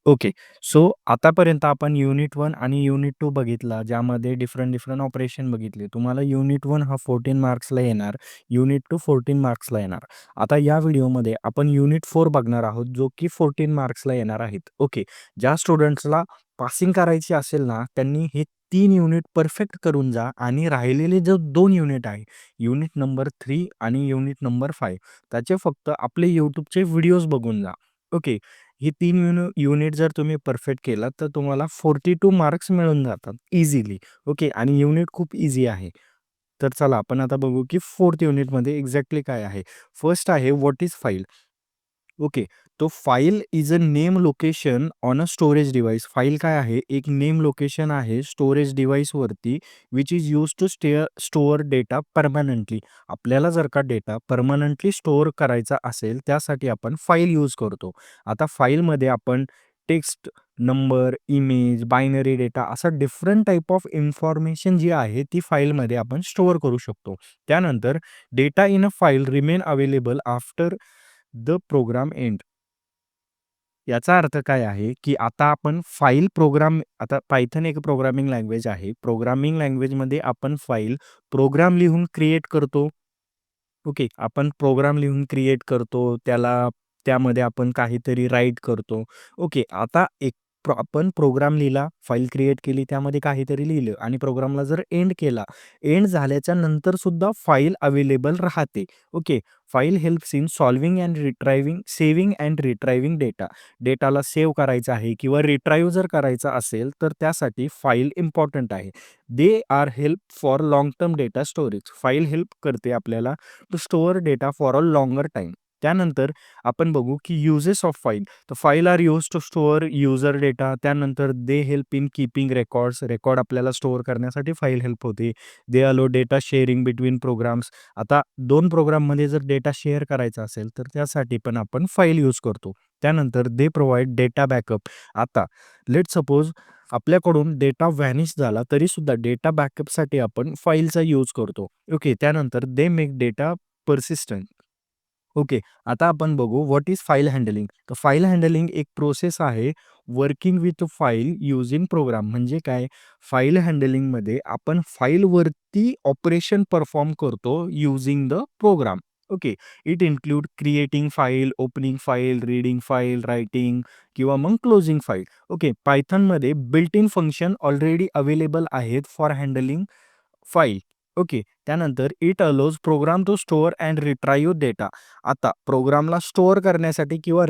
Okay. So आतापर्यंत आपण unit 1 आणि युनिट 2 बघितला, ज्यामध्ये डिफरंट ऑपरेशन बघितले. तुम्हाला युनिट 1 हा 14 मार्क्सला येणार, युनिट 2 14 मार्क्सला येणार. आता या व्हिडिओमध्ये आपण युनिट 4 बघणार आहोत, जो की 14 मार्क्सला येणार आहेत. ओके. ज्या स्टुडंट्सला पासिंग करायची असेल ना, त्यांनी हे 3 युनिट परफेक्ट करून जा आणि राहिलेले जे 2 युनिट आहे, युनिट नंबर 3 आणि युनिट नंबर 5 त्याचे फक्त आपले YouTubeचे व्हिडिओज बघून जा. ओके. ही 3 युनिट जर तुम्ही परफेक्ट केलात, तर तुम्हाला 42 मार्क्स मिळून जातात इझिली. ओके आणि युनिट खूप ईझी आहे. तर चला आपण आता बघू, की 4th युनिटमध्ये एक्झॅक्टली काय आहे. फर्स्ट आहे व्हॉट इज फाइल? ओके. तो file is a name location on a storage device. File काय आहे? एक नेम लोकेशन आहे स्टोरेज डिव्हाइसवरती which is used to store data permanently. आपल्याला जर का डेटा परमनंटली स्टोअर करायचा असेल, त्यासाठी आपण फाइल यूज करतो. आता फाईलमध्ये आपण text, number, image, binary data असा डिफरंट टाइप ऑफ इन्फॉर्मेशन जी आहे ती फाईलमध्ये आपण स्टोअर करू शकतो. त्यानंतर data in a file remain available after the program end. याचा अर्थ काय आहे, की आता आपण फाईल प्रोग्राम आता पायथन एक प्रोग्रामिंग लँग्वेज आहे. प्रोग्रामिंग लँग्वेजमध्ये आपण फाईल प्रोग्राम लिहून क्रिएट करतो. ओके. आपण प्रोग्राम लिहून क्रिएट करतो. त्यामध्ये आपण काहीतरी राइट करतो. ओके. आता आपण प्रोग्राम लिहिला, फाईल क्रिएट केली, त्यामध्ये काहीतरी लिहिलं आणि प्रोग्रामला जर एंड केला, एंड झाल्याच्या नंतर सुद्धा फाईल अवेलेबल राहते. Okay. File helps in solving and retrieving saving and retrieving data. डेटाला सेव्ह करायचा आहे किंवा रिट्राईव्ह जर करायचा असेल, तर त्यासाठी फाईल इम्पॉर्टंट आहे. They are help for long term data storage. File help करते आपल्याला to store data for a longer time. त्यानंतर आपण बघू की युजेस ऑफ फाईल. तर file are use to store user data. त्यानंतर they help in keeping records. Record आपल्याला store करण्यासाठी फाईल हेल्प होते. दे अलो डेटा शेअरिंग बिटवीन प्रोग्राम्स. आता 2 प्रोग्राममध्ये जर डेटा शेअर करायचा असेल, तर त्यासाठी पण आपण फाईल यूज करतो. त्यानंतर दे प्रोव्हाईड डेटा बॅकअप. आता लेट्स सपोज आपल्याकडून डेटा व्हॅनिश झाला, तरीसुद्धा डेटा बॅकअपसाठी आपण फाईलचा यूज करतो. ओके. त्यानंतर they make data persistent. Okay. आता आपण बघू व्हॉट इज फाईल हँडलिंग. तर फाईल हँडलिंग एक प्रोसेस आहे working with file using program. म्हणजे काय? फाईल हँडलिंगमध्ये आपण फाईलवरती ऑपरेशन परफॉर्म करतो using the program. Okay. It include creating file, opening file, reading file, writing किंवा मग क्लोजिंग फाईल. ओके. पायथॉनमध्ये built in function already available आहेत फॉर हँडलिंग फाईल. ओके. त्यानंतर it allows program to store and retrieve data. आता प्रोग्रामला store करण्यासाठी किंवा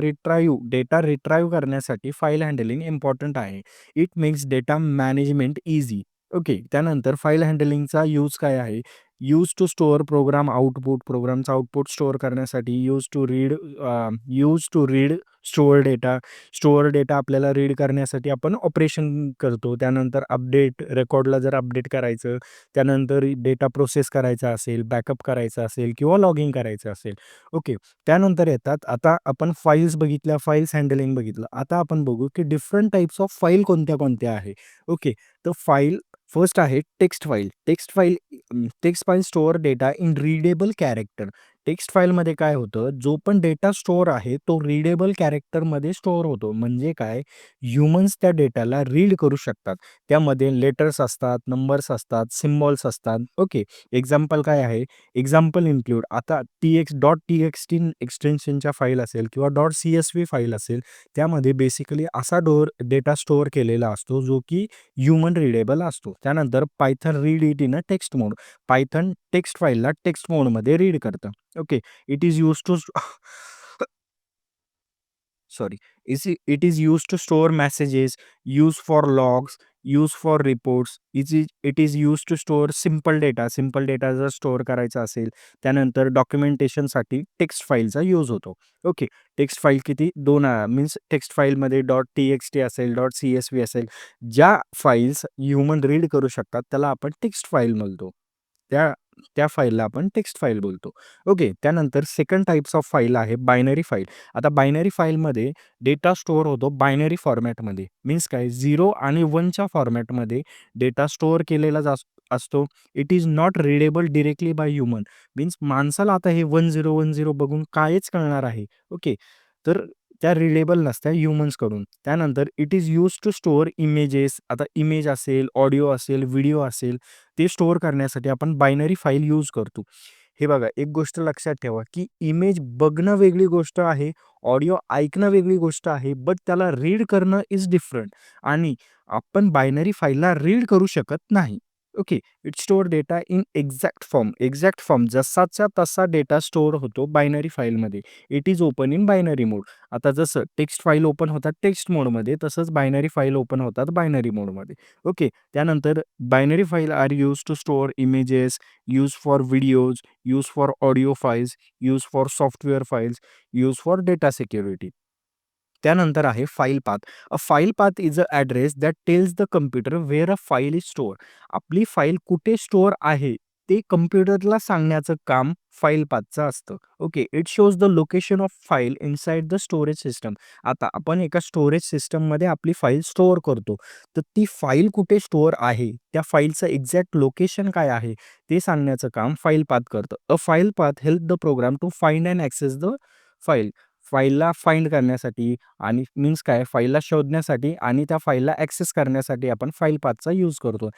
data retrieve करण्यासाठी फाईल हँडलिंग इम्पॉर्टंट आहे. It makes data management easy. Okay. त्यानंतर फाईल हँडलिंगचा यूज काय आहे? Use to store program output. प्रोग्रामचा आउटपुट स्टोअर करण्यासाठी use to read store data. Store data आपल्याला रीड करण्यासाठी आपण ऑपरेशन करतो. त्यानंतर अपडेट, रेकॉर्डला जर अपडेट करायचं, त्यानंतर डेटा प्रोसेस करायचा असेल, बॅकअप करायचा असेल किंवा लॉगिंग करायचं असेल. ओके. त्यानंतर येतात आता आपण फाईल्स बघितल्या, फाईल्स हँडलिंग बघितलं. आता आपण बघू की डिफरंट टाइप्स ऑफ फाईल कोणत्या-कोणत्या आहे. ओके. तर फाईल फर्स्ट आहे text file. Text file store data in readable character. Text फाईलमध्ये काय होतं, जो पण डेटा स्टोअर आहे, तो रीडेबल कॅरेक्टरमध्ये स्टोअर होतो. म्हणजे काय, ह्युमन्स त्या डेटाला रीड करू शकतात. त्यामध्ये लेटर्स असतात, नंबर्स असतात, सिम्बॉल्स असतात. ओके. एक्झाम्पल काय आहे? एक्झाम्पल इन्क्लूड आता .txt एक्सटेन्शनच्या फाईल असेल किंवा .csv फाईल असेल, त्यामध्ये बेसिकली असा डेटा स्टोअर केलेला असतो, जो की ह्युमन रीडेबल असतो. त्यानंतर Python read it in a text mode. Python text फाईलला टेक्स्ट मोडमध्ये रीड करतं. Okay. It is used to sorry. It is used to store messages, use for logs, use for reports. It is used to store simple data. Simple data जर store करायचा असेल, त्यानंतर डॉक्युमेंटेशनसाठी text फाईलचा use होतो. Okay. Text file किती? 2 means text फाईलमध्ये .txt असेल, .csv असेल. ज्या फाईल्स ह्युमन रीड करू शकतात, त्याला आपण टेक्स्ट फाईल म्हणतो. त्या त्या फाईलला आपण टेक्स्ट फाईल बोलतो. ओके. त्यानंतर सेकंड टाइप्स ऑफ फाईल आहे बायनरी फाईल. आता बायनरी फाईलमध्ये डेटा स्टोअर होतो बायनरी फॉर्मॅटमध्ये. मीन्स काय 0 आणि 1च्या फॉर्मॅटमध्ये डेटा स्टोअर केलेला असतो. It is not readable directly by human. Means माणसाला आता हे 1010 बघून कायच कळणार आहे. ओके. तर त्या रिलेबल नसत्या ह्युमन्सकडून. त्यानंतर it is used to store images. आता इमेज असेल, ऑडिओ असेल, व्हिडिओ असेल, ते स्टोअर करण्यासाठी आपण बायनरी फाईल यूज करतो. हे बघा, एक गोष्ट लक्षात ठेवा, की इमेज बघणं वेगळी गोष्ट आहे, ऑडिओ ऐकणं वेगळी गोष्ट आहे, बट त्याला रीड करणं इज डिफरंट. आणि आपण बायनरी फाईलला रीड करू शकत नाही. Okay. It store data in exact form जसाच्या तसा डेटा स्टोअर होतो बायनरी फाईलमध्ये. It is open in binary mode. आता जसं टेक्स्ट फाईल ओपन होतात टेक्स्ट मोडमध्ये, तसंच बायनरी फाईल ओपन होतात बायनरी मोडमध्ये. ओके. त्यानंतर binary file are use to store images, use for videos, use for audio files, use for software files, use for data security. त्यानंतर आहे file path. A file path is a address that tells the computer where a file is store. आपली file कुठे store आहे ते कम्प्युटरला सांगण्याचं काम file पाथचं असतं. Okay. It shows the location of file inside the storage system. आता आपण एका स्टोरेज सिस्टममध्ये आपली फाईल स्टोअर करतो. तर ती फाईल कुठे स्टोअर आहे, त्या फाईलचं एक्झॅक्ट लोकेशन काय आहे, ते सांगण्याचं काम फाईल पाथ करतं. A file path help the program to find and access the file. फाईलला फाइंड करण्यासाठी आणि मीन्स काय, फाईलला शोधण्यासाठी आणि त्या फाईलला ॲक्सेस करण्यासाठी आपण फाईल पाथचा यूज करतो.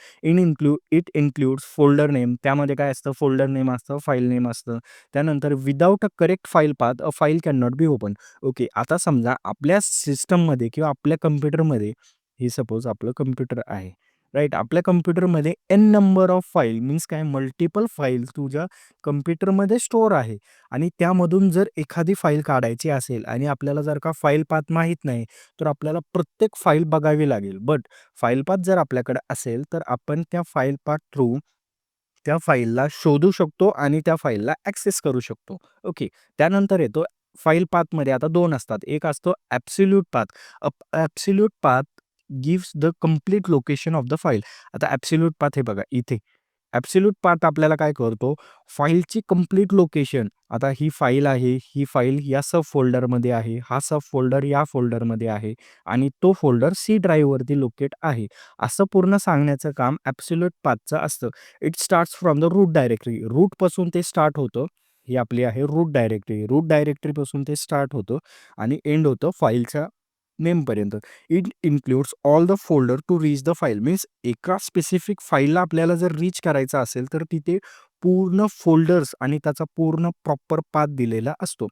It includes folder name. त्यामध्ये काय असतं, फोल्डर नेम असतं, फाईल नेम असतं. त्यानंतर without a correct file path a file can not be open. Okay. आता समजा आपल्या सिस्टममध्ये किंवा आपल्या कम्प्युटरमध्ये, हे सपोज आपलं कम्प्युटर आहे, राईट. आपल्या कम्प्युटरमध्ये an number of file means काय, मल्टिपल फाईल तुझ्या कम्प्युटरमध्ये स्टोअर आहे. आणि त्यामधून जर एखादी फाईल काढायची असेल आणि आपल्याला जर का फाईल पाथ माहीत नाही, तर आपल्याला प्रत्येक फाईल बघावी लागेल. बट फाईल पाथ जर आपल्याकडे असेल, तर आपण त्या फाईल पाथ थ्रू त्या फाईलला शोधू शकतो आणि त्या फाईलला ॲक्सेस करू शकतो. ओके. त्यानंतर येतो फाईल पाथमध्ये आता 2 असतात. एक असतो absolute path. Absolute path gives the complete location of the file. आता ॲब्सोल्यूट पाथ हे बघा इथे. ॲब्सोल्यूट पाथ आपल्याला काय करतो, फाईलची कंप्लीट लोकेशन. आता ही फाईल आहे, ही फाईल या सब फोल्डरमध्ये आहे, हा सब फोल्डर या फोल्डरमध्ये आहे आणि तो फोल्डर सी ड्राईव्हवरती लोकेट आहे. असं पूर्ण सांगण्याचं काम ॲब्सोल्यूट पाथचं असतं. It starts from the root directory. रूटपासून ते स्टार्ट होतं. ही आपली आहे रूट डायरेक्टरी. रूट डायरेक्टरीपासून ते स्टार्ट होतं आणि एंड होतं फाईलच्या नेमपर्यंत. It includes all the folder to reach the file. Means एका स्पेसिफिक फाईलला आपल्याला जर रीच करायचं असेल, तर तिथे पूर्ण फोल्डर्स आणि त्याचा पूर्ण प्रॉपर पाथ दिलेला असतो.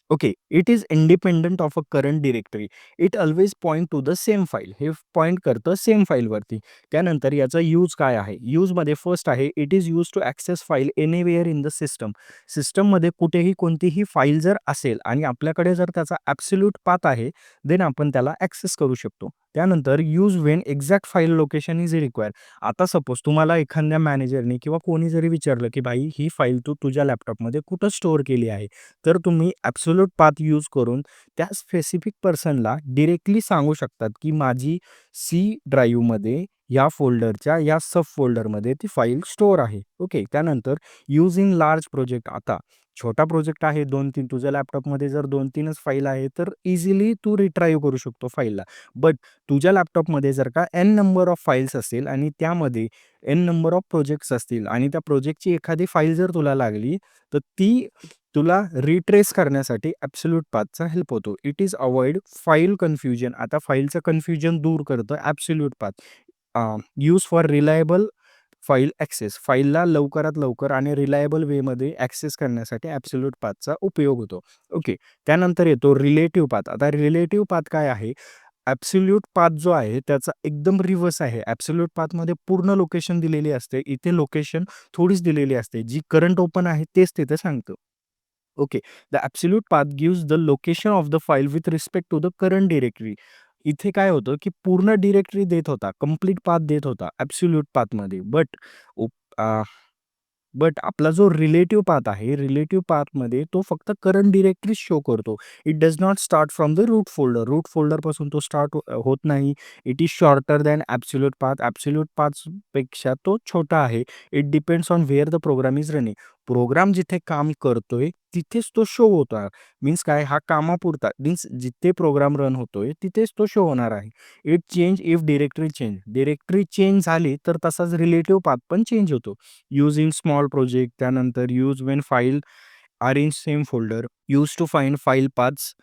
Okay. It is independent of a current directory. It always point to the same file. हे पॉइंट करतं सेम फाईलवरती. त्यानंतर याचा यूज काय आहे? यूजमध्ये फर्स्ट आहे, it is use to access file anywhere in the system. सिस्टममध्ये कुठेही कोणतीही फाईल जर असेल आणि आपल्याकडे जर त्याचा ॲब्सोल्यूट पाथ आहे, देन आपण त्याला ॲक्सेस करू शकतो. त्यानंतर use when exact file location is required. आता सपोज तुम्हाला एखाद्या मॅनेजरनी किंवा कोणी जरी विचारलं, की "भाई ही फाईल तू तुझ्या लॅपटॉपमध्ये कुठं स्टोअर केली आहे?" तर तुम्ही ॲब्सोल्यूट पाथ यूज करून त्या स्पेसिफिक पर्सनला डायरेक्टली सांगू शकतात, की माझी सी ड्राईव्हमध्ये या फोल्डरच्या या सब फोल्डरमध्ये ती फाईल स्टोअर आहे. ओके. त्यानंतर यूज इन लार्ज प्रोजेक्ट. आता छोटा प्रोजेक्ट आहे 2-3 तुझ्या लॅपटॉपमध्ये जर 2-3च फाईल आहे, तर इझिली तू रिट्राईव्ह करू शकतो फाईलला. बट तुझ्या लॅपटॉपमध्ये जर का एन नंबर ऑफ फाईल्स असेल आणि त्यामध्ये एन नंबर ऑफ प्रोजेक्ट्स असतील आणि त्या प्रोजेक्टची एखादी फाईल जर तुला लागली, तर ती तुला रिट्रेस करण्यासाठी ॲब्सोल्यूट पाथचा हेल्प होतो. It is avoid file confusion. आता फाईलचं कन्फ्युजन दूर करतं absolute path. Use for reliable file access. फाईलला लवकरात लवकर आणि रिलायबल वेमध्ये ॲक्सेस करण्यासाठी ॲब्सोल्यूट पाथचा उपयोग होतो. ओके. त्यानंतर येतो रिलेटिव्ह पाथ. आता रिलेटिव्ह पाथ काय आहे? ॲब्सोल्यूट पाथ जो आहे त्याचा एकदम रिव्हर्स आहे. ॲब्सोल्यूट पाथमध्ये पूर्ण लोकेशन दिलेली असते. इथे लोकेशन थोडीच दिलेली असते. जी करंट ओपन आहे तेच तिथे सांगतं. Okay. The absolute path gives the location of the file with respect to the current directory. इथे काय होतं, की पूर्ण डिरेक्टरी देत होता, कंप्लीट पाथ देत होता ॲब्सोल्यूट पाथमध्ये. बट आपला जो रिलेटिव्ह पाथ आहे, रिलेटिव्ह पाथमध्ये तो फक्त करंट डिरेक्टरी शो करतो. It does not start from the root folder. Root फोल्डरपासून तो स्टार्ट होत नाही. It is shorter than absolute path. Absolute पाथपेक्षा तो छोटा आहे. It depends on where the program is running. Program जिथे काम करतोय, तिथेच तो शो होतो. मीन्स काय, हा कामापुरता मीन्स जिथे प्रोग्राम रन होतोय, तिथेच तो शो होणार आहे. It change if directory change. Directory change झाली, तर तसाच रिलेटिव्ह पाथ पण चेंज होतो. Use in small project. त्यानंतर use when file are in same folder. Use to find file paths.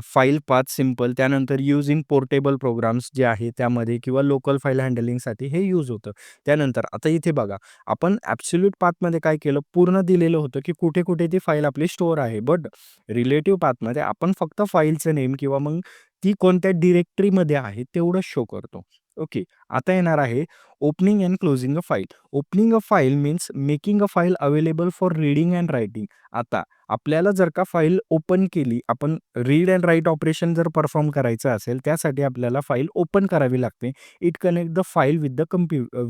File path simple, त्यानंतर यूजिंग पोर्टेबल प्रोग्राम्स जे आहे त्यामध्ये किंवा लोकल फाईल हँडलिंगसाठी हे यूज होतं. त्यानंतर आता इथे बघा, आपण ॲब्सोल्यूट पाथमध्ये काय केलं, पूर्ण दिलेलं होतं की कुठे-कुठे ती फाईल आपली स्टोअर आहे. बट रिलेटिव्ह पाथमध्ये आपण फक्त फाईलचं नेम किंवा मग ती कोणत्या डिरेक्टरीमध्ये आहे तेवढंच शो करतो. ओके. आता येणार आहे opening and closing a file. Opening a file means making a file available for reading and writing. आता आपल्याला जर का फाईल ओपन केली, आपण रीड अँड राईट ऑपरेशन जर परफॉर्म करायचं असेल, त्यासाठी आपल्याला फाईल ओपन करावी लागते. It connect the file with the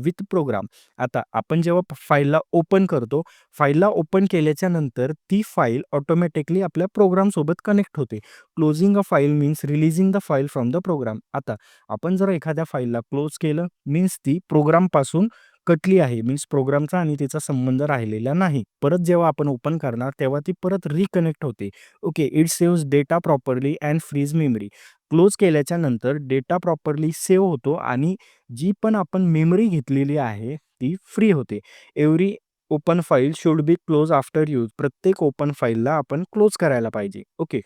with program. आता आपण जेव्हा फाईलला ओपन करतो, फाईलला ओपन केल्याच्या नंतर ती फाईल ऑटोमॅटिकली आपल्या प्रोग्रामसोबत कनेक्ट होते. Closing a file means releasing the file from the program. आता आपण जर एखाद्या फाईलला क्लोज केलं, मीन्स ती प्रोग्रामपासून कटली आहे, मीन्स प्रोग्रामचा आणि तिचा संबंध राहिलेला नाही. परत जेव्हा आपण ओपन करणार तेव्हा ती परत रिकनेक्ट होते. Okay. It saves data properly and frees memory. Close केल्याच्या नंतर डेटा प्रॉपरली सेव्ह होतो आणि जी पण आपण मेमरी घेतलेली आहे ती फ्री होते. Every open file should be close after use. प्रत्येक ओपन फाईलला आपण क्लोज करायला पाहिजे. ओके.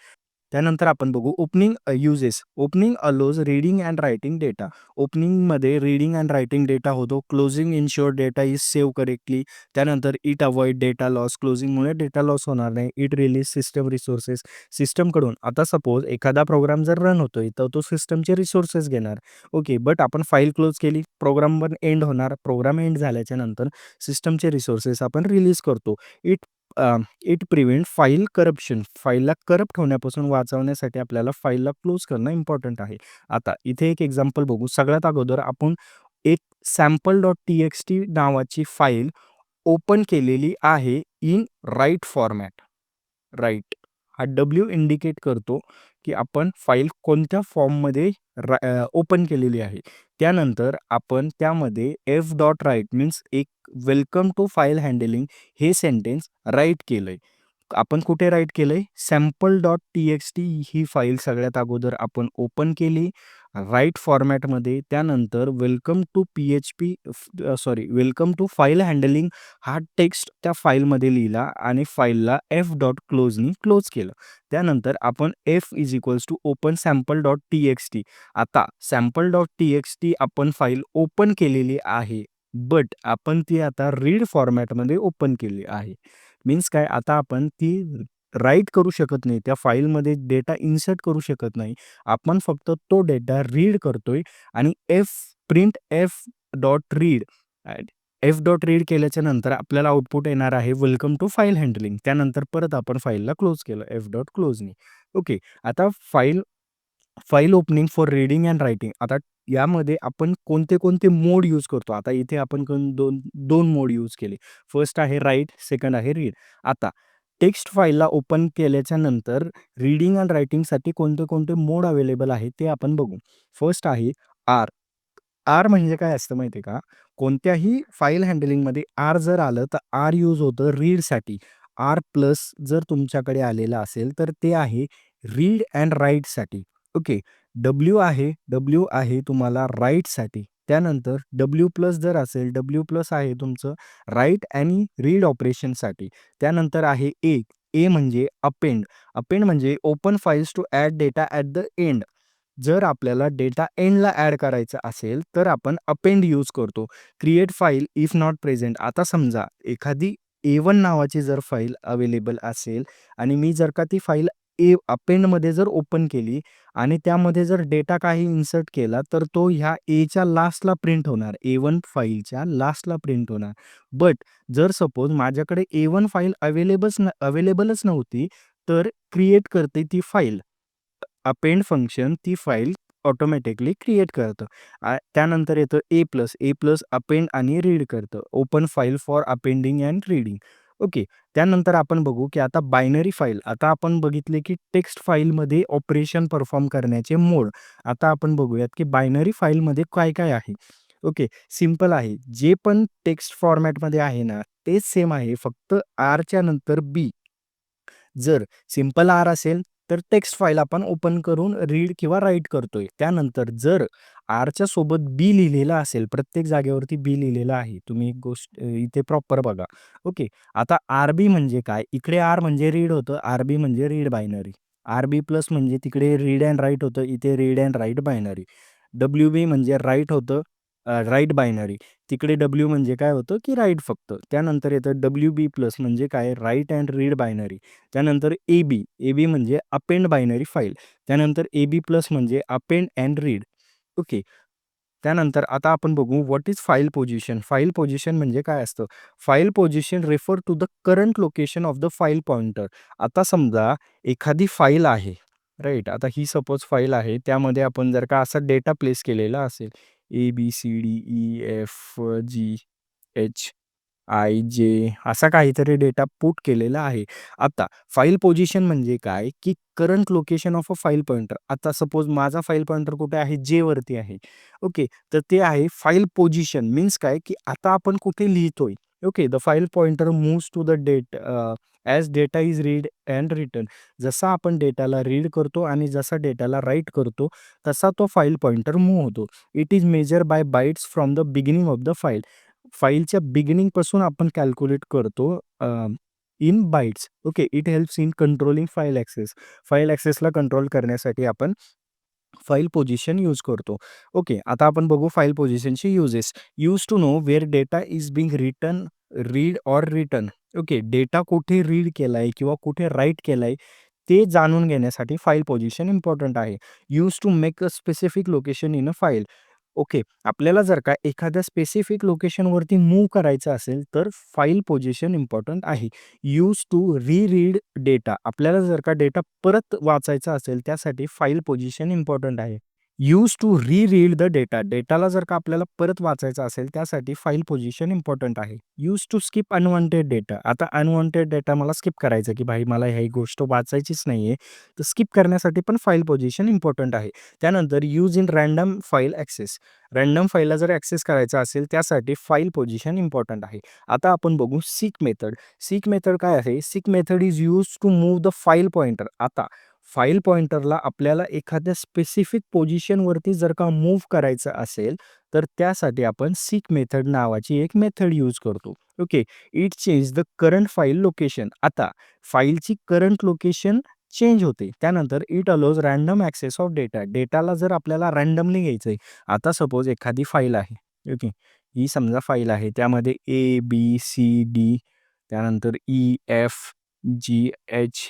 त्यानंतर आपण बघू opening uses. Opening allows reading and writing data. ओपनिंगमध्ये रीडिंग अँड रायटिंग डेटा होतो. Closing ensure data is save correctly. त्यानंतर इट अव्हॉइड डेटा लॉस. क्लोजिंगमुळे डेटा लॉस होणार नाही. It release system resources. सिस्टमकडून आता सपोज एखादा प्रोग्राम जर रन होतोय तर तो सिस्टमचे रिसोर्सेस घेणार. ओके. बट आपण फाईल क्लोज केली, प्रोग्राम पण एंड होणार. प्रोग्राम एंड झाल्याच्या नंतर सिस्टमचे रिसोर्सेस आपण रिलीज करतो. It it prevent file corruption. फाईलला करप्ट होण्यापासून वाचवण्यासाठी आपल्याला फाईलला क्लोज करणं इम्पॉर्टंट आहे. आता इथे एक एक्झाम्पल बघू. सगळ्यात अगोदर आपण एक sample.txt नावाची फाईल ओपन केलेली आहे इन राईट फॉर्मॅट. राईट हा डब्ल्यू इंडिकेट करतो की आपण फाईल कोणत्या फॉर्ममध्ये ओपन केलेली आहे. त्यानंतर आपण त्यामध्ये एफ डॉट राईट मीन्स एक वेलकम टू फाईल हँडलिंग हे सेंटेन्स राईट केलंय. आपण कुठे राईट केलंय? sample.txt ही फाईल सगळ्यात अगोदर आपण ओपन केली राईट फॉर्मॅटमध्ये. त्यानंतर वेलकम टू फाईल हँडलिंग हा टेक्स्ट त्या फाईलमध्ये लिहिला आणि फाईलला एफ डॉट क्लोजनी क्लोज केलं. त्यानंतर आपण F is equals to open sample dot T X T. आता sample dot T X T आपण फाईल ओपन केलेली आहे, बट आपण ती आता रीड फॉर्मॅटमध्ये ओपन केली आहे. मीन्स काय, आता आपण ती राईट करू शकत नाही, त्या फाईलमध्ये डेटा इन्सर्ट करू शकत नाही. आपण फक्त तो डेटा रीड करतोय आणि print F dot read. F dot read केल्याच्या नंतर आपल्याला आउटपुट येणार आहे वेलकम टू फाईल हँडलिंग. त्यानंतर परत आपण फाईलला क्लोज केलं एफ डॉट क्लोजनी. ओके. आता file file opening for reading and writing. आता यामध्ये आपण कोणते मोड यूज करतो. आता इथे आपण दोन मोड यूज केले. फर्स्ट आहे राईट, सेकंड आहे रीड. आता टेक्स्ट फाईलला ओपन केल्याच्या नंतर रीडिंग अँड रायटिंगसाठी कोणते मोड अवेलेबल आहे ते आपण बघू. फर्स्ट आहे आर. आर म्हणजे काय असतं माहिती आहे का? कोणत्याही फाईल हँडलिंगमध्ये आर जर आलं तर आर यूज होतं रीडसाठी. आर प्लस जर तुमच्याकडे आलेलं असेल तर ते आहे रीड अँड राईटसाठी. ओके. डब्ल्यू आहे तुम्हाला राईटसाठी. त्यानंतर डब्ल्यू प्लस जर असेल, डब्ल्यू प्लस आहे तुमचं राईट आणि रीड ऑपरेशनसाठी. त्यानंतर आहे ए. ए म्हणजे अपेंड. अपेंड म्हणजे open files to add data at the end. जर आपल्याला डेटा एंडला ॲड करायचा असेल तर आपण अपेंड यूज करतो. Create file if not present. आता समजा एखादी A1 नावाची जर फाईल अवेलेबल असेल आणि मी जर का ती फाईल अपेंडमध्ये जर ओपन केली आणि त्यामध्ये जर डेटा काही इन्सर्ट केला तर तो ह्या एच्या लास्टला प्रिंट होणार. A1 फाईलच्या लास्टला प्रिंट होणार. बट जर सपोज माझ्याकडे A1 फाईल अवेलेबलच नव्हती, तर क्रिएट करते ती फाईल. अपेंड फंक्शन ती फाईल ऑटोमॅटिकली क्रिएट करतं. त्यानंतर येतं ए प्लस अपेंड आणि रीड करतं. Open file for appending and reading. Okay. त्यानंतर आपण बघू की आता बायनरी फाईल. आता आपण बघितले की टेक्स्ट फाईलमध्ये ऑपरेशन परफॉर्म करण्याचे मोड. आता आपण बघूयात की बायनरी फाईलमध्ये काय-काय आहे. ओके. सिंपल आहे. जे पण टेक्स्ट फॉर्मॅटमध्ये आहे ना, तेच सेम आहे. फक्त आरच्या नंतर बी. जर सिंपल आर असेल तर टेक्स्ट फाईल आपण ओपन करून रीड किंवा राईट करतोय. त्यानंतर जर आरच्या सोबत बी लिहिलेलं असेल, प्रत्येक जागेवरती बी लिहिलेलं आहे. तुम्ही एक गोष्ट इथे प्रॉपर बघा. ओके. आता आर-बी म्हणजे काय? इकडे आर म्हणजे रीड होतं, आर-बी म्हणजे रीड बायनरी. आर-बी प्लस म्हणजे तिकडे रीड अँड राईट होतं, इथे रीड अँड राईट बायनरी. डब्ल्यू-बी म्हणजे राईट होतं, राईट बायनरी. तिकडे डब्ल्यू म्हणजे काय होतं, की राईट फक्त. त्यानंतर येतं डब्ल्यू-बी प्लस म्हणजे काय, राईट अँड रीड बायनरी. त्यानंतर ए-बी, ए-बी म्हणजे अपेंड बायनरी फाईल. त्यानंतर ए-बी प्लस म्हणजे अपेंड अँड रीड. ओके. त्यानंतर आता आपण बघू what is file position. File position म्हणजे काय असतं? File position refer to the current location of the file pointer. आता समजा एखादी फाईल आहे, राइट? आता ही सपोज फाईल आहे, त्यामध्ये आपण जर का असा डेटा प्लेस केलेला असेल, A, B, C, D, E, F, G, H, I, J असा काहीतरी डेटा पुट केलेला आहे. आता फाईल पोझिशन म्हणजे काय, की current location of a file pointer. आता सपोज माझा फाईल पॉइंटर कुठे आहे? जे वरती आहे. ओके. तर ते आहे फाईल पोझिशन मीन्स काय, की आता आपण कुठे लिहितोय. Okay. The file pointer moves to the as data is read and written. जसा आपण डेटाला रीड करतो आणि जसा डेटाला राईट करतो, तसा तो फाईल पॉइंटर मूव्ह होतो. It is measure by bytes from the beginning of the file. फाईलच्या बिगिनिंगपासून आपण कॅल्क्युलेट करतो in bytes. Okay. It helps in controlling file access. File ॲक्सेसला कंट्रोल करण्यासाठी आपण फाईल पोझिशन यूज करतो. ओके. आता आपण बघू फाईल पोझिशनचे uses. Use to know where data is being written, read or written. Okay. Data कुठे रीड केलाय किंवा कुठे राईट केलाय ते जाणून घेण्यासाठी फाईल पोझिशन इम्पॉर्टंट आहे. Use to make a specific location in a file. Okay. आपल्याला जर का एखाद्या स्पेसिफिक लोकेशनवरती मूव्ह करायचं असेल, तर फाईल पोझिशन इम्पॉर्टंट आहे. Use to read data. आपल्याला जर का डेटा परत वाचायचा असेल, त्यासाठी फाईल पोझिशन इम्पॉर्टंट आहे. Use to read the data. डेटाला जर का आपल्याला परत वाचायचा असेल, त्यासाठी फाईल पोझिशन इम्पॉर्टंट आहे. Use to skip unwanted data. आता अनवॉन्टेड डेटा मला स्किप करायचं, की भाई मला ही गोष्ट वाचायचीच नाहीये, तर स्किप करण्यासाठी पण फाईल पोझिशन इम्पॉर्टंट आहे. त्यानंतर use in random file access. Random फाईलला जर ॲक्सेस करायचा असेल, त्यासाठी फाईल पोझिशन इम्पॉर्टंट आहे. आता आपण बघू सीक मेथड. सीक मेथड काय आहे? Seek method is used to move the file pointer. आता फाईल पॉइंटरला आपल्याला एखाद्या स्पेसिफिक पोझिशनवरती जर का मूव्ह करायचं असेल, तर त्यासाठी आपण सीक मेथड नावाची एक मेथड यूज करतो. Okay. It change the current file location. आता फाईलची करंट लोकेशन चेंज होते. त्यानंतर it allows random excess of data. डेटाला जर आपल्याला रँडमली घ्यायचंय, आता सपोज एखादी फाईल आहे. ओके. ही समजा फाईल आहे. त्यामध्ये ए, बी, सी, डी त्यानंतर E, F, G, H,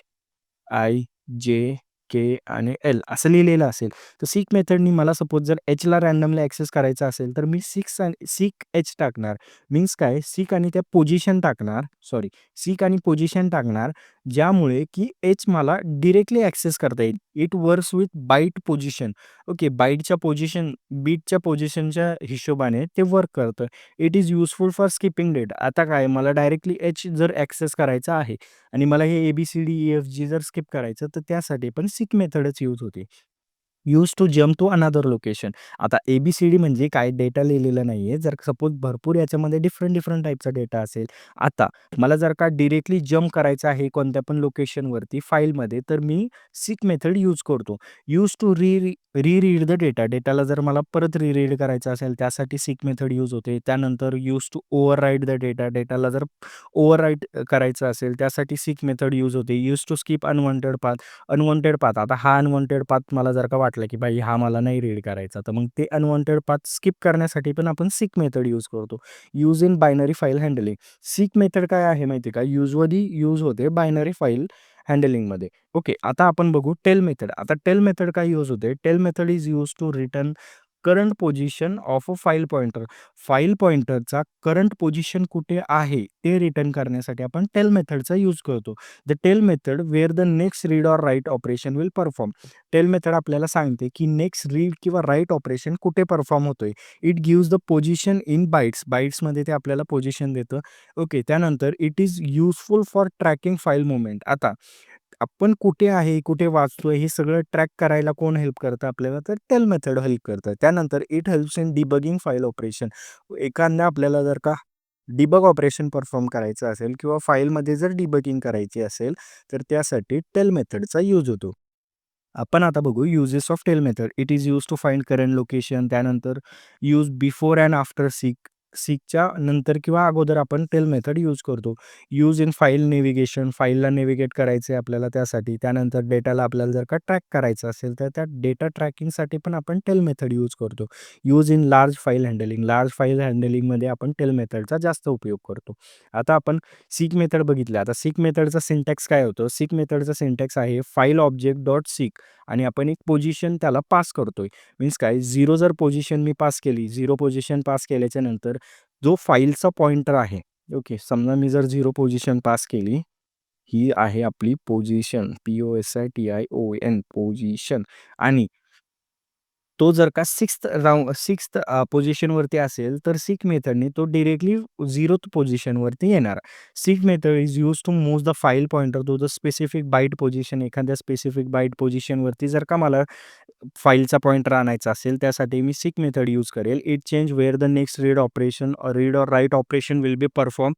I, J, K आणि एल असं लिहिलेलं असेल. तर सीक मेथडनी मला सपोज जर एचला रँडमली ॲक्सेस करायचा असेल, तर मी सीक एच टाकणार. मीन्स काय सीक आणि त्या पोझिशन टाकणार सॉरी सीक आणि पोझिशन टाकणार, ज्यामुळे की एच मला डायरेक्टली ॲक्सेस करता येईल. It works with byte position. Okay. बीटच्या पोझिशनच्या हिशोबाने ते वर्क करतं. It is useful for skipping data. आता काय मला डायरेक्टली एच जर ॲक्सेस करायचा आहे आणि मला हे ए-बी-सी-डी, ई-एफ-जी जर स्किप करायचं, तर त्यासाठी पण सीक मेथडच यूज होते. Use to jump to another location. आता ए-बी-सी-डी म्हणजे काय डेटा लिहिलेला नाहीये. जर सपोज भरपूर याच्यामध्ये डिफरंट डेटा असेल. आता मला जर का डायरेक्टली जंप करायचं आहे कोणत्या पण लोकेशनवरती फाईलमध्ये, तर मी सीक मेथड यूज करतो. Use to read the data. डेटाला जर मला परत रीड करायचं असेल, त्यासाठी सीक मेथड यूज होते. त्यानंतर use to overwrite the data. डेटाला जर ओव्हरराईट करायचं असेल, त्यासाठी सीक मेथड यूज होते. Use to skip unwanted path. आता हा अनवॉन्टेड पाथ मला जर का वाटलं, की भाई हा मला नाही रीड करायचा, तर मग ते अनवॉन्टेड पाथ स्किप करण्यासाठी पण आपण सीक मेथड यूज करतो. Use in binary file handling. Seek method काय आहे माहिती आहे का? युजुअली यूज होते बायनरी फाईल हँडलिंगमध्ये. ओके. आता आपण बघू टेल मेथड. आता टेल मेथड काय यूज होते? Tell method is use to return current position of a file pointer. File पॉइंटरचा करंट पोझिशन कुठे आहे, ते रिटर्न करण्यासाठी आपण टेल मेथडचा यूज करतो. The tell method where the next read or write operation will perform. Tell method आपल्याला सांगते की नेक्स्ट रीड किंवा राईट ऑपरेशन कुठे परफॉर्म होतोय. It gives the position in bytes. बाइट्समध्ये ते आपल्याला पोझिशन देतं. ओके. त्यानंतर it is useful for tracking file movement. आता आपण कुठे आहे, कुठे वाचतोय हे सगळं ट्रॅक करायला कोण हेल्प करतं आपल्याला? तर टेल मेथड हेल्प करतं. त्यानंतर it helps in debugging file operation. एखाद्या आपल्याला जर का डिबग ऑपरेशन परफॉर्म करायचं असेल किंवा फाईलमध्ये जर डिबगिंग करायची असेल, तर त्यासाठी टेल मेथडचा यूज होतो. आपण आता बघू uses of tell method. It is used to find current location. त्यानंतर use before and after seek. सीकच्या नंतर किंवा अगोदर आपण टेल मेथड यूज करतो. यूज इन फाईल नेव्हिगेशन, फाईलला नेव्हिगेट करायचं आहे आपल्याला त्यासाठी. त्यानंतर डेटाला आपल्याला जर का ट्रॅक करायचं असेल, तर त्या डेटा ट्रॅकिंगसाठी पण आपण टेल मेथड यूज करतो. Use in large file handling, large file हँडलिंगमध्ये आपण टेल मेथडचा जास्त उपयोग करतो. आता आपण सीक मेथड बघितलं. आता सीक मेथडचा सिंटॅक्स काय होतं? सीक मेथडचा सिंटॅक्स आहे फाईल ऑब्जेक्ट डॉट सीक आणि आपण एक पोझिशन त्याला पास करतोय. मीन्स काय 0 जर पोझिशन मी पास केली, 0 पोझिशन पास केल्याच्या नंतर जो फाईलचा पॉइंटर आहे, ओके. समजा मी जर 0 पोझिशन पास केली, ही आहे आपली पोझिशन, POSITION पोझिशन आणि तो जर का 6th पोझिशनवरती असेल, तर सीक मेथडने तो डायरेक्टली 0th पोझिशनवरती येणार. Seek method is used to move the file pointer to the specific byte position. एखाद्या स्पेसिफिक बाईट पोझिशनवरती जर का मला फाईलचा पॉइंटर आणायचा असेल, त्यासाठी मी सीक मेथड यूज करेल. It change where the next read or write operation will be perform.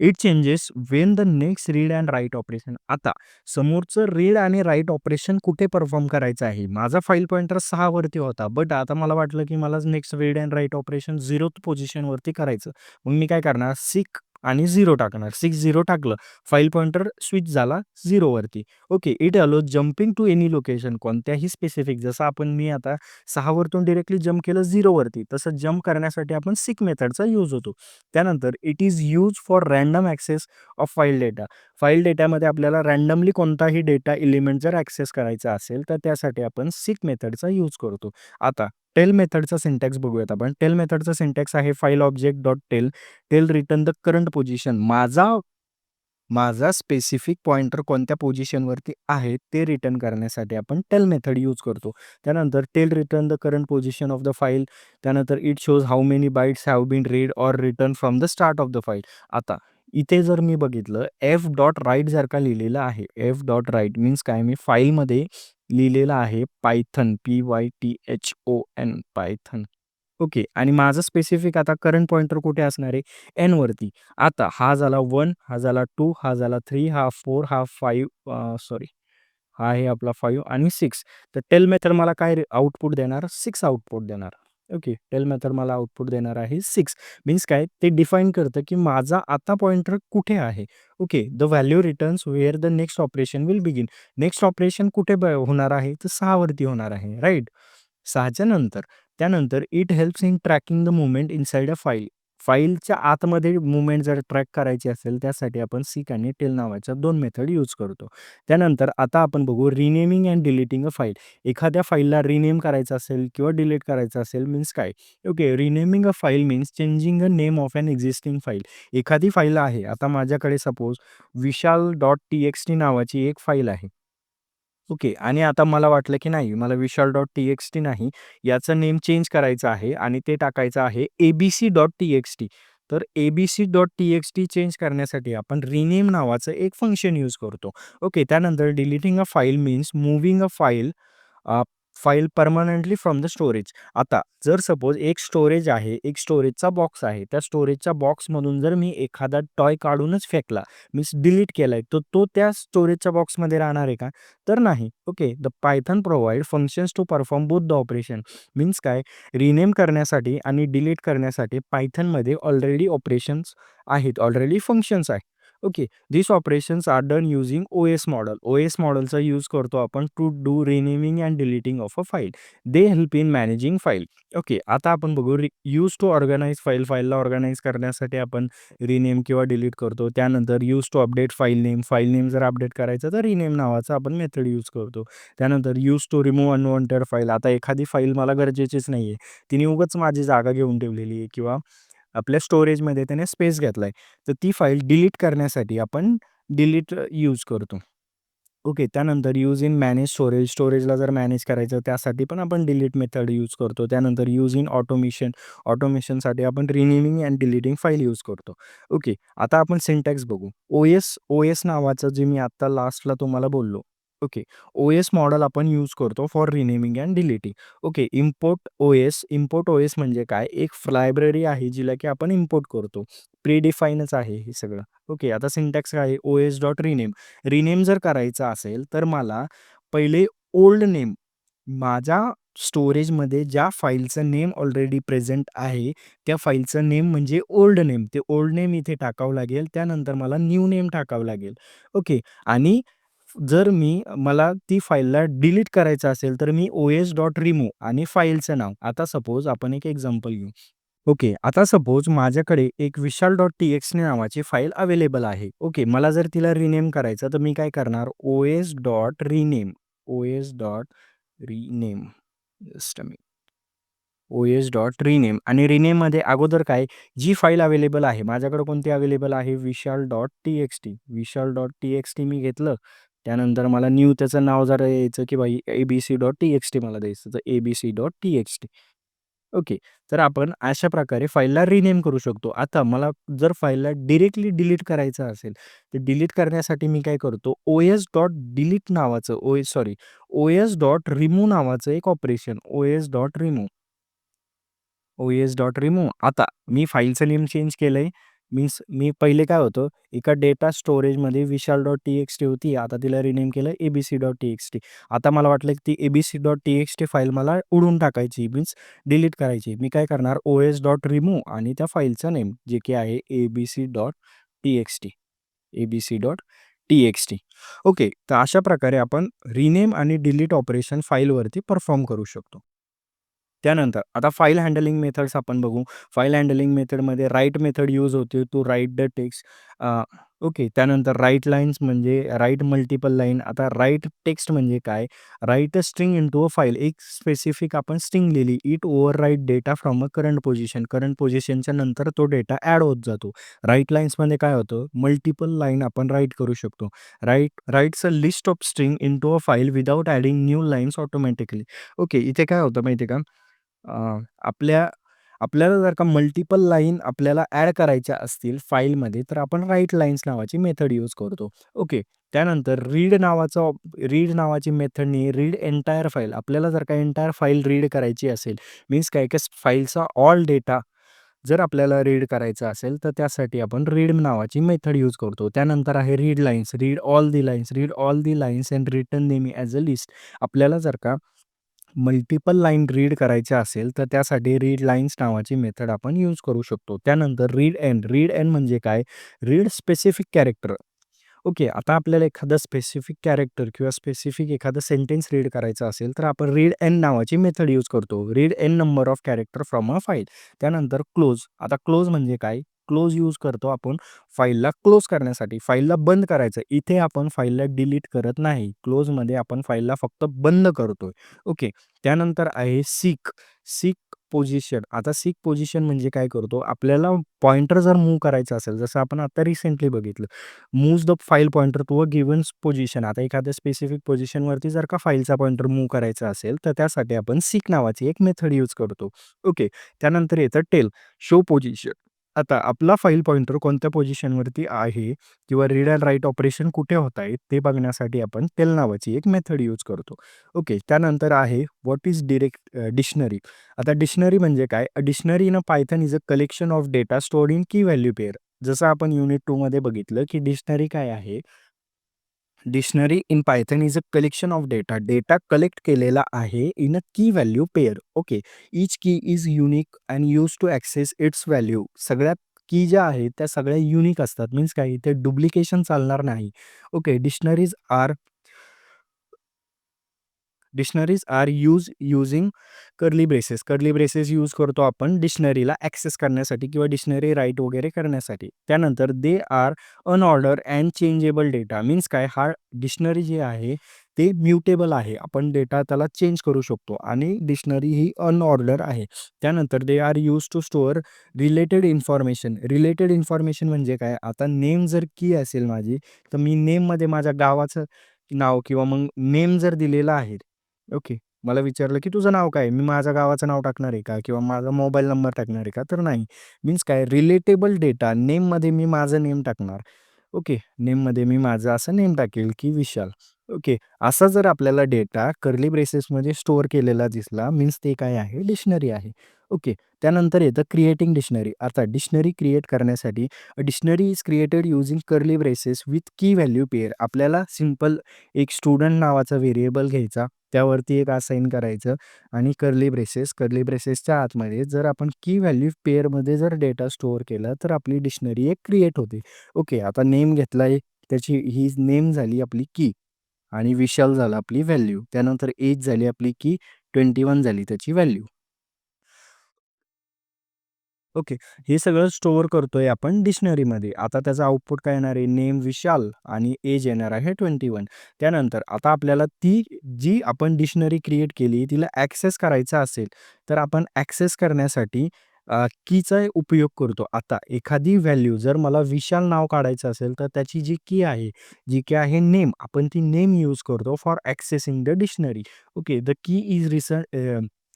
It changes when the next read and write operation. आता समोरचं रीड आणि राईट ऑपरेशन कुठे परफॉर्म करायचं आहे. माझा फाईल पॉइंटर 6 वरती होता, बट आता मला वाटलं की मला next read and write operation 0th पोझिशनवरती करायचं. मग मी काय करणार, सीक आणि 0 टाकणार. 6 टाकलं, फाईल पॉइंटर स्विच झाला 0 वरती. Okay, it allows jumping to any location, कोणत्याही स्पेसिफिक. जसं आपण मी आता 6 वरतून डायरेक्टली जम्प केलं 0 वरती, तसं जम्प करण्यासाठी आपण सीक मेथडचा यूज होतो. त्यानंतर it is use for random excess of file data. File डेटामध्ये आपल्याला रँडमली कोणताही डेटा एलिमेंट जर ॲक्सेस करायचा असेल, तर त्यासाठी आपण सीक मेथडचा यूज करतो. आता टेल मेथडचा सिंटॅक्स बघूयात आपण. टेल मेथडचा सिंटॅक्स आहे file object dot tell. Tell return the current position. माझा माझा स्पेसिफिक पॉइंटर कोणत्या पोझिशनवरती आहे ते रिटर्न करण्यासाठी आपण टेल मेथड यूज करतो. त्यानंतर tell return the current position of the file. त्यानंतर it shows how many bytes have been read or return from the start of the file. आता इथे जर मी बघितलं एफ डॉट राईट जर का लिहिलेलं आहे, एफ डॉट राईट मीन्स काय, मी फाईलमध्ये लिहिलेलं आहे पायथन, PYTHON पायथन. ओके, आणि माझं स्पेसिफिक आता करंट पॉइंटर कुठे असणार आहे, एन वरती. आता हा झाला 1, हा झाला 2, हा झाला 3, हा 4, हा 5, सॉरी, हा आहे आपला 5 आणि 6. तर टेल मेथड मला काय आउटपुट देणार, 6 आउटपुट देणार. ओके, टेल मेथड मला आउटपुट देणार आहे 6. मीन्स काय, ते डिफाईन करतं की माझा आता पॉइंटर कुठे आहे. Okay, the value returns where the next operation will begin. Next operation कुठे होणार आहे, तर 6 वरती होणार आहे, राईट. 6च्या नंतर. त्यानंतर it helps in tracking the movement inside a file. फाईलच्या आतमध्ये मूव्हमेंट जर ट्रॅक करायची असेल, त्यासाठी आपण सीक आणि टेल नावाच्या 2 मेथड यूज करतो. त्यानंतर आता आपण बघू renaming and deleting a file. एखाद्या फाईलला रिनेम करायचं असेल किंवा डिलीट करायचं असेल मीन्स काय? Okay, renaming a file means changing a name of an existing file. एखादी फाईल आहे, आता माझ्याकडे सपोज विशाल.txt नावाची एक फाईल आहे. ओके, आणि आता मला वाटलं की नाही, मला विशाल.txt नाही, याचं नेम चेंज करायचं आहे आणि ते टाकायचं आहे abc.txt. तर abc.txt चेंज करण्यासाठी आपण रिनेम नावाचं एक फंक्शन यूज करतो. ओके, त्यानंतर deleting a file means moving a file permanently from the storage. आता जर सपोज एक स्टोरेज आहे, एक स्टोरेजचा बॉक्स आहे. त्या स्टोरेजच्या बॉक्समधून जर मी एखादा टॉय काढूनच फेकला, मीन्स डिलीट केलाय, तर तो त्या स्टोरेजच्या बॉक्समध्ये राहणार आहे का? तर नाही. Okay, the Python provide functions to perform both the operation. Means काय, रिनेम करण्यासाठी आणि डिलीट करण्यासाठी पायथनमध्ये ऑलरेडी ऑपरेशन्स आहेत, ऑलरेडी फंक्शन्स आहेत. Okay, this operations are done using OS model. OS मॉडेलचा यूज करतो आपण to do renaming and deleting of a file. They help in managing file. Okay, आता आपण बघू यूज टू ऑर्गनाइज फाईल. फाईलला organize करण्यासाठी आपण रिनेम किंवा डिलीट करतो. त्यानंतर use to update file name. File name जर अपडेट करायचं तर रिनेम नावाचा आपण मेथड यूज करतो. त्यानंतर use to remove unwanted file. आता एखादी फाईल मला गरजेचीच नाही आहे, तिने उगाच माझी जागा घेऊन ठेवलेली आहे किंवा आपल्या स्टोरेजमध्ये त्याने स्पेस घेतलाय, तर ती फाईल डिलीट करण्यासाठी आपण डिलीट यूज करतो. ओके, त्यानंतर यूज इन मॅनेज स्टोरेज. स्टोरेजला जर मॅनेज करायचं त्यासाठी पण आपण डिलीट मेथड यूज करतो. त्यानंतर यूज इन ऑटोमेशन. ऑटोमेशनसाठी आपण renaming and deleting file use करतो. ओके, आता आपण सिंटॅक्स बघू. OS नावाचं जे मी आत्ता लास्टला तुम्हाला बोललो. ओके, OS मॉडेल आपण यूज करतो for renaming and deleting. Okay, import OS म्हणजे काय? एक लायब्ररी आहे जिला की आपण इम्पोर्ट करतो. प्रीडिफाईनच आहे हे सगळं. ओके, आता सिंटॅक्स काय आहे? OS dot rename. रिनेम जर करायचा असेल, तर मला पहिले ओल्ड नेम, माझ्या स्टोरेजमध्ये ज्या फाईलचं नेम ऑलरेडी प्रेझेंट आहे, त्या फाईलचं नेम म्हणजे ओल्ड नेम. ते ओल्ड नेम इथे टाकावं लागेल. त्यानंतर मला न्यू नेम टाकावं लागेल. ओके. आणि जर मला ती फाईलला डिलीट करायचं असेल, तर मी os.remove आणि फाईलचं नाव. आता सपोज आपण एक एक्झाम्पल घेऊ. ओके. आता सपोज माझ्याकडे एक विशाल.txt नावाची फाईल अवेलेबल आहे. ओके. मला जर तिला रिनेम करायचं, तर मी काय करणार os.rename os.rename just a os.rename आणि रिनेममध्ये अगोदर काय, जी फाईल अवेलेबल आहे, माझ्याकडे कोणती अवेलेबल आहे, विशाल.txt मी घेतलं. त्यानंतर मला न्यू त्याचं नाव जरा यायचं, की भाई abc.txt मला द्यायचं, तर abc.txt. ओके. तर आपण अशा प्रकारे फाईलला रिनेम करू शकतो. आता मला जर फाईलला डायरेक्टली डिलीट करायचं असेल, तर डिलीट करण्यासाठी मी काय करतो, os.delete नावाचं os.remove नावाचं एक ऑपरेशन os.remove. आता मी फाईलचं नेम चेंज केलंय. मीन्स मी पहिले काय होतं, एका डेटा स्टोरेजमध्ये विशाल.txt होती. आता तिला रिनेम केलं abc.txt. आता मला वाटलं की ती abc.txt फाईल मला उडवून टाकायची, मीन्स डिलीट करायची. मी काय करणार os.remove आणि त्या फाईलचं नेम जे की आहे abc.txt. abc.txt. ओके. तर अशा प्रकारे आपण रिनेम आणि डिलीट ऑपरेशन फाईलवरती परफॉर्म करू शकतो. त्यानंतर आता फाईल हँडलिंग मेथड्स आपण बघू. फाईल हँडलिंग मेथडमध्ये राईट मेथड यूज होते to write the text. Okay. त्यानंतर राईट लाईन्स म्हणजे राईट मल्टिपल लाईन. आता राईट टेक्स्ट म्हणजे काय? Write a string into a file. एक स्पेसिफिक आपण स्ट्रिंग लिहिली. It overwrite data from a current position. Current पोझिशनच्या नंतर तो डेटा ॲड होत जातो. राईट लाईन्समध्ये काय होतं? मल्टिपल लाईन आपण राईट करू शकतो. Writes a list of string into a file without adding new lines automatically. Okay. इथे काय होतं माहिती आहे का? आपल्या आपल्याला जर का मल्टिपल लाईन आपल्याला ॲड करायच्या असतील फाईलमध्ये, तर आपण राईट लाईन्स नावाची मेथड यूज करतो. ओके. त्यानंतर रीड नावाची मेथडनी रीड एंटायर फाईल. आपल्याला जर का एंटायर फाईल रीड करायची असेल, मीन्स काय की फाईलचा ऑल डेटा जर आपल्याला रीड करायचा असेल, तर त्यासाठी आपण रीड नावाची मेथड यूज करतो. त्यानंतर आहे read lines. Read all the lines and return them as a list. आपल्याला जर का मल्टिपल लाईन रीड करायच्या असेल, तर त्यासाठी रीड लाईन्स नावाची मेथड आपण यूज करू शकतो. त्यानंतर रीड एंड म्हणजे काय? Read specific character. ओके. आता आपल्याला एखादं स्पेसिफिक कॅरेक्टर किंवा स्पेसिफिक एखादं सेंटेन्स रीड करायचं असेल, तर आपण रीड एन नावाची मेथड यूज करतो. Read n number of character from a file. त्यानंतर क्लोज. आता क्लोज म्हणजे काय? क्लोज यूज करतो आपण फाईलला क्लोज करण्यासाठी. फाईलला बंद करायचं. इथे आपण फाईलला डिलीट करत नाही. क्लोजमध्ये आपण फाईलला फक्त बंद करतोय. ओके. त्यानंतर आहे सीक. Sick position. आता सीक पोझिशन म्हणजे काय करतो? आपल्याला पॉइंटर जर मूव्ह करायचा असेल, जसं आपण आता रिसेंटली बघितलं. Moves the file pointer to a given position. आता एखाद्या स्पेसिफिक पोझिशनवरती जर का फाईलचा पॉइंटर मूव्ह करायचा असेल, तर त्यासाठी आपण सीक नावाची एक मेथड यूज करतो. ओके. त्यानंतर येतं टेल, शो पोझिशन. आता आपला फाईल पॉइंटर कोणत्या पोझिशनवरती आहे किंवा रीड अँड राईट ऑपरेशन कुठे होत आहेत, ते बघण्यासाठी आपण टेल नावाची एक मेथड यूज करतो. ओके. त्यानंतर आहे व्हॉट इज डिक्शनरी. आता डिक्शनरी म्हणजे काय? A dictionary in a Python is a collection of data stored in की व्हॅल्यू पेअर. जसं आपण युनिट 2 मध्ये बघितलं, की डिक्शनरी काय आहे? Dictionary in Python is a collection of data. Data collect केलेला आहे in a key value pair. Okay. Each key is unique and used to access its value. सगळ्या की ज्या आहेत त्या सगळ्या युनिक असतात. मीन्स काय? इथे डुप्लिकेशन चालणार नाही. Okay. Dictionaries are using curly braces. Curly braces use करतो आपण डिक्शनरीला ॲक्सेस करण्यासाठी किंवा डिक्शनरी राईट वगैरे करण्यासाठी. त्यानंतर they R unordered and changeable data. Means काय? हा डिक्शनरी जे आहे ते म्युटेबल आहे. आपण डेटा त्याला चेंज करू शकतो आणि डिक्शनरी ही अनऑर्डर आहे. त्यानंतर they are use to store related information. Related information म्हणजे काय? आता नेम जर की असेल माझी, तर मी नेममध्ये माझ्या गावाचं नाव किंवा मग नेम जर दिलेला आहे. ओके. मला विचारलं, की "तुझं नाव काय आहे?" मी माझ्या गावाचं नाव टाकणार आहे का? किंवा माझा मोबाईल नंबर टाकणार आहे का? तर नाही. मीन्स काय रिलेटेबल डेटा नेममध्ये मी माझं नेम टाकणार. ओके. नेममध्ये मी माझं असं नेम टाकेल, की विशाल. ओके. असा जर आपल्याला डेटा कर्ली ब्रेसेसमध्ये स्टोअर केलेला दिसला, मीन्स ते काय आहे? डिक्शनरी आहे. ओके. त्यानंतर येतं क्रिएटिंग डिक्शनरी. आता डिक्शनरी क्रिएट करण्यासाठी dictionary is created using curly braces with की व्हॅल्यू पेअर. आपल्याला सिंपल एक स्टुडंट नावाचा व्हेरिएबल घ्यायचा, त्यावरती एक असाइन करायचं आणि कर्ली ब्रेसेसच्या आतमध्ये जर आपण की व्हॅल्यू पेअरमध्ये जर डेटा स्टोअर केला, तर आपली डिक्शनरी एक क्रिएट होते. ओके. आता नेम घेतलाय, त्याची ही नेम झाली आपली की आणि विशाल झाला आपली व्हॅल्यू. त्यानंतर एज झाली आपली की, 21 झाली त्याची व्हॅल्यू. ओके. हे सगळं स्टोअर करतोय आपण डिक्शनरीमध्ये. आता त्याचा आउटपुट काय येणार आहे? नेम विशाल आणि एज येणार आहे 21. त्यानंतर आता आपल्याला ती जी आपण डिक्शनरी क्रिएट केली, तिला ॲक्सेस करायचा असेल, तर आपण ॲक्सेस करण्यासाठी कीचा उपयोग करतो. आता एखादी व्हॅल्यू जर मला विशाल नाव काढायचं असेल, तर त्याची जी की आहे, जी की आहे नेम, आपण ती नेम यूज करतो for accessing the dictionary. Okay. The key is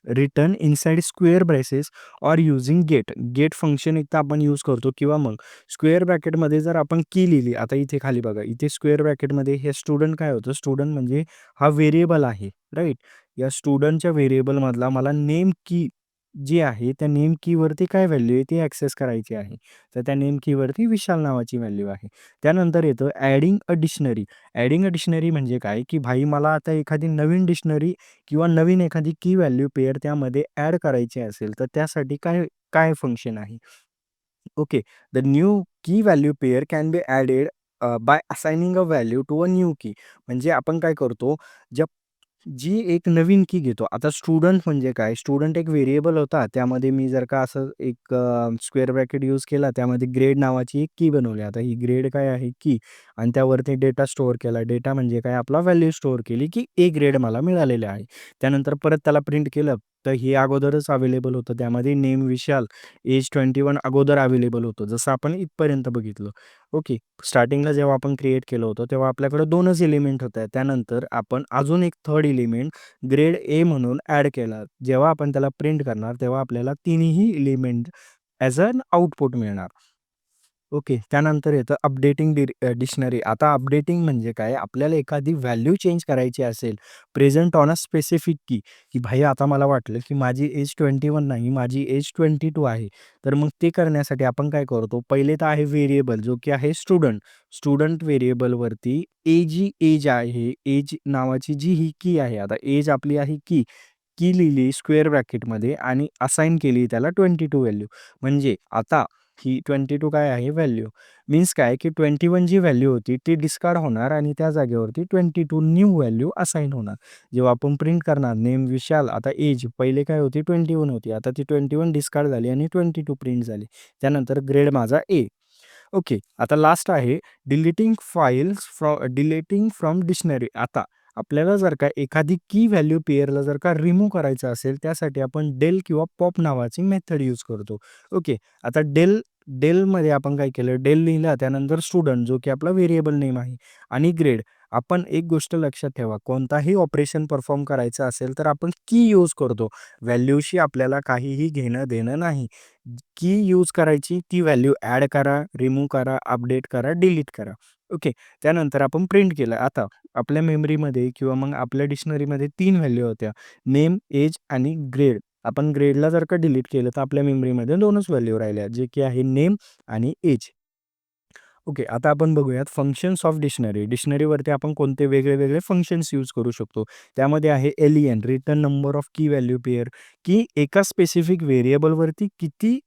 written inside square braces or using get. Get function एकदा आपण यूज करतो किंवा मग स्क्वेअर ब्रॅकेटमध्ये जर आपण की लिहिली, आता इथे खाली बघा, इथे स्क्वेअर ब्रॅकेटमध्ये हे स्टुडंट काय होतं, स्टुडंट म्हणजे हा व्हेरिएबल आहे, राईट? या स्टुडंटच्या व्हेरिएबलमधला मला नेम की जी आहे, त्या नेम कीवरती काय व्हॅल्यू आहे ती ॲक्सेस करायची आहे. तर त्या नेम कीवरती विशाल नावाची व्हॅल्यू आहे. त्यानंतर येतं adding a dictionary. Adding a dictionary म्हणजे काय, की भाई मला आता एखादी नवीन डिक्शनरी किंवा नवीन एखादी की व्हॅल्यू पेअर त्यामध्ये ॲड करायची असेल, तर त्यासाठी काय काय फंक्शन आहे? Okay. The new key value pair can be added by assigning a value to a new key. म्हणजे आपण काय करतो, ज्या जी एक नवीन की घेतो. आता स्टुडंट म्हणजे काय? स्टुडंट एक व्हेरिएबल होता. त्यामध्ये मी जर का असं एक स्क्वेअर ब्रॅकेट यूज केला, त्यामध्ये ग्रेड नावाची एक की बनवली. आता ही ग्रेड काय आहे? की आणि त्यावरती डेटा स्टोअर केला. डेटा म्हणजे काय? आपला व्हॅल्यू स्टोअर केली, की ए ग्रेड मला मिळालेले आहे. त्यानंतर परत त्याला प्रिंट केलं, तर हे अगोदरच अवेलेबल होतं. त्यामध्ये नेम विशाल, एज 21 अगोदर अवेलेबल होतं. जसं आपण इथपर्यंत बघितलं. ओके. स्टार्टिंगला जेव्हा आपण क्रिएट केलं होतं, तेव्हा आपल्याकडे 2च एलिमेंट होते. त्यानंतर आपण अजून एक थर्ड एलिमेंट ग्रेड ए म्हणून ॲड केला. जेव्हा आपण त्याला प्रिंट करणार, तेव्हा आपल्याला तिन्ही एलिमेंट ॲज अन आउटपुट मिळणार. ओके. त्यानंतर येतं अपडेटिंग डिक्शनरी. आता अपडेटिंग म्हणजे काय? आपल्याला एखादी व्हॅल्यू चेंज करायची असेल, प्रेझेंट ऑन अ स्पेसिफिक की, की भाई आता मला वाटलं, की माझी एज 21 नाही, माझी एज 22 आहे. तर मग ते करण्यासाठी आपण काय करतो, पहिले तर आहे व्हेरिएबल जो की आहे स्टुडंट. स्टुडंट व्हेरिएबलवरती जी एज आहे, एज नावाची जी ही की आहे. आता एज आपली आहे की. की लिहिली स्क्वेअर ब्रॅकेटमध्ये आणि असाइन केली त्याला 22 व्हॅल्यू. म्हणजे आता ही 22 काय आहे व्हॅल्यू. मीन्स काय की 21 जी व्हॅल्यू होती ती डिस्कार्ड होणार आणि त्या जागेवरती 22 न्यू व्हॅल्यू असाइन होणार. जेव्हा आपण प्रिंट करणार नेम विशाल, आता एज पहिले काय होती 21 होती. आता ती 21 डिस्कार्ड झाली आणि 22 प्रिंट झाली. त्यानंतर ग्रेड माझा ए. ओके. आता लास्ट आहे डिलीटिंग फ्रॉम डिक्शनरी. आता आपल्याला जर का एखादी की व्हॅल्यू पेअरला जर का रिमूव्ह करायचं असेल, त्यासाठी आपण डेल किंवा पॉप नावाची मेथड यूज करतो. ओके. आता डेलमध्ये आपण काय केलं, डेल लिहिला, त्यानंतर स्टुडंट जो की आपला व्हेरिएबल नेम आहे आणि ग्रेड. आपण एक गोष्ट लक्षात ठेवा, कोणताही ऑपरेशन परफॉर्म करायचं असेल, तर आपण की यूज करतो. व्हॅल्यूशी आपल्याला काहीही घेणं-देणं नाही. की यूज करायची, ती व्हॅल्यू ॲड करा, रिमूव्ह करा, अपडेट करा, डिलीट करा. ओके. त्यानंतर आपण प्रिंट केलं. आता आपल्या मेमरीमध्ये किंवा मग आपल्या डिक्शनरीमध्ये 3 व्हॅल्यू होत्या. नेम, एज आणि ग्रेड. आपण ग्रेडला जर का डिलीट केलं, तर आपल्या मेमरीमध्ये 2च व्हॅल्यू राहिल्या, जे की आहे नेम आणि एज. ओके. आता आपण बघूयात फंक्शन्स ऑफ डिक्शनरी. डिक्शनरीवरती आपण कोणते वेगळे-वेगळे फंक्शन्स यूज करू शकतो. त्यामध्ये आहे एल-ई-एन, रिटर्न नंबर ऑफ की व्हॅल्यू पेअर, की एका स्पेसिफिक व्हेरिएबलवरती किती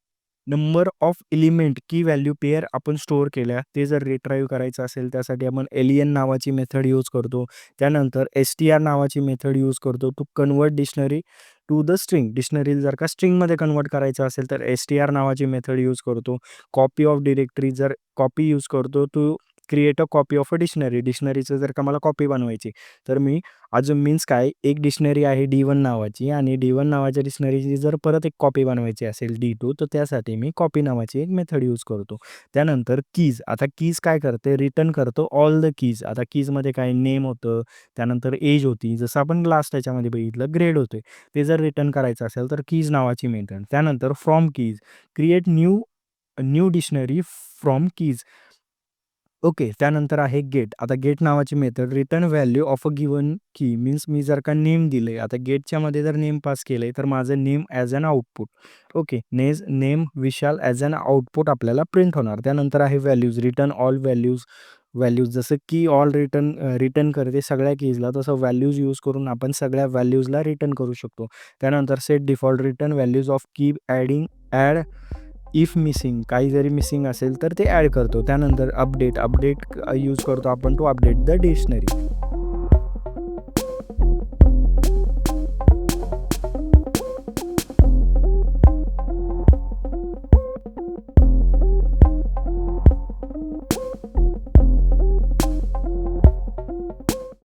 नंबर ऑफ एलिमेंट की व्हॅल्यू पेअर आपण स्टोअर केल्या, ते जर रिट्राईव्ह करायचं असेल, त्यासाठी आपण एल-ई-एन नावाची मेथड यूज करतो. त्यानंतर एस-टी-आर नावाची मेथड यूज करतो to convert dictionary to the string. Dictionary जर का स्ट्रिंगमध्ये कन्व्हर्ट करायचं असेल, तर एस-टी-आर नावाची मेथड यूज करतो. कॉपी ऑफ डिरेक्टरी जर कॉपी यूज करतो to create a copy of a dictionary. डिक्शनरीचं जर का मला कॉपी बनवायची, तर मी अजून मीन्स काय, एक डिक्शनरी आहे D1 नावाची आणि D1 नावाच्या डिक्शनरीची जर परत एक कॉपी बनवायची असेल D2, तर त्यासाठी मी कॉपी नावाची एक मेथड यूज करतो. त्यानंतर कीज. आता कीज काय करते, रिटर्न करतो ऑल द कीज. आता कीजमध्ये काय नेम होतं, त्यानंतर एज होती, जसं आपण लास्ट त्याच्यामध्ये बघितलं ग्रेड होते. ते जर रिटर्न करायचं असेल, तर कीज नावाची मेथड. त्यानंतर from keys, create new new dictionary from keys. Okay. त्यानंतर आहे गेट. आता गेट नावाची method return value of a given की मीन्स मी जर का नेम दिले, आता गेटच्यामध्ये जर नेम पास केले तर माझं name as an output. Okay. Name Vishal as an output आपल्याला प्रिंट होणार. त्यानंतर आहे व्हॅल्यूज. रिटर्न ऑल व्हॅल्यूज जसं की ऑल रिटर्न करते सगळ्या कीजला, तसं व्हॅल्यूज यूज करून आपण सगळ्या व्हॅल्यूजला रिटर्न करू शकतो. त्यानंतर set default return values of की ॲड इफ मिसिंग, काही जरी मिसिंग असेल तर ते ॲड करतो. त्यानंतर अपडेट यूज करतो आपण टू अपडेट द डिक्शनरी.